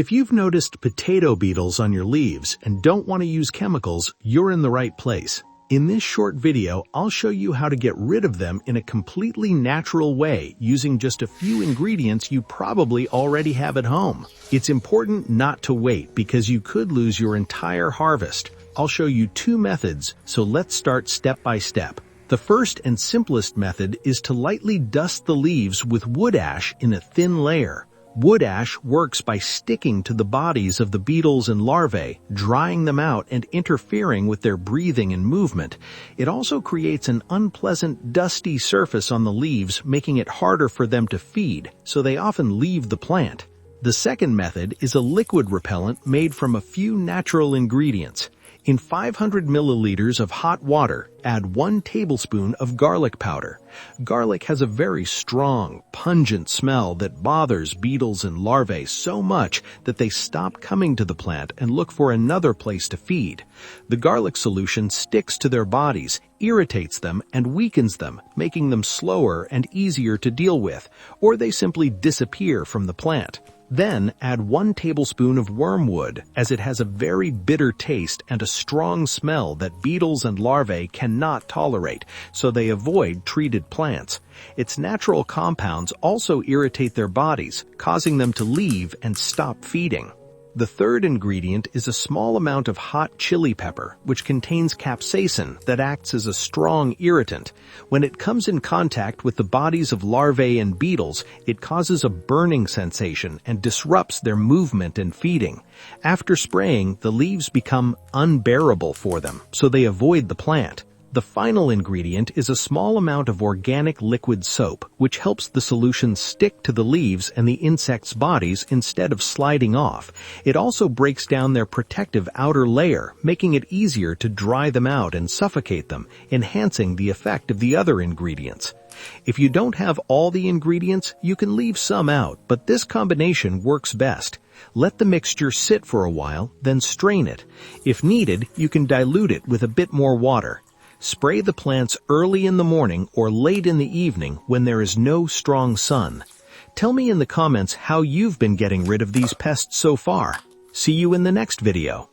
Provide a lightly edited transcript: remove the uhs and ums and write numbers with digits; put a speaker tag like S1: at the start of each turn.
S1: If you've noticed potato beetles on your leaves and don't want to use chemicals, you're in the right place. In this short video, I'll show you how to get rid of them in a completely natural way using just a few ingredients you probably already have at home. It's important not to wait because you could lose your entire harvest. I'll show you two methods, so let's start step by step. The first and simplest method is to lightly dust the leaves with wood ash in a thin layer. Wood ash works by sticking to the bodies of the beetles and larvae, drying them out and interfering with their breathing and movement. It also creates an unpleasant, dusty surface on the leaves, making it harder for them to feed, so they often leave the plant. The second method is a liquid repellent made from a few natural ingredients. In 500 milliliters of hot water, add 1 tablespoon of garlic powder. Garlic has a very strong, pungent smell that bothers beetles and larvae so much that they stop coming to the plant and look for another place to feed. The garlic solution sticks to their bodies, irritates them, and weakens them, making them slower and easier to deal with, or they simply disappear from the plant. Then add 1 tablespoon of wormwood, as it has a very bitter taste and a strong smell that beetles and larvae cannot tolerate, so they avoid treated plants. Its natural compounds also irritate their bodies, causing them to leave and stop feeding. The third ingredient is a small amount of hot chili pepper, which contains capsaicin that acts as a strong irritant. When it comes in contact with the bodies of larvae and beetles, it causes a burning sensation and disrupts their movement and feeding. After spraying, the leaves become unbearable for them, so they avoid the plant. The final ingredient is a small amount of organic liquid soap, which helps the solution stick to the leaves and the insects' bodies instead of sliding off. It also breaks down their protective outer layer, making it easier to dry them out and suffocate them, enhancing the effect of the other ingredients. If you don't have all the ingredients, you can leave some out, but this combination works best. Let the mixture sit for a while, then strain it. If needed, you can dilute it with a bit more water. Spray the plants early in the morning or late in the evening when there is no strong sun. Tell me in the comments how you've been getting rid of these pests so far. See you in the next video.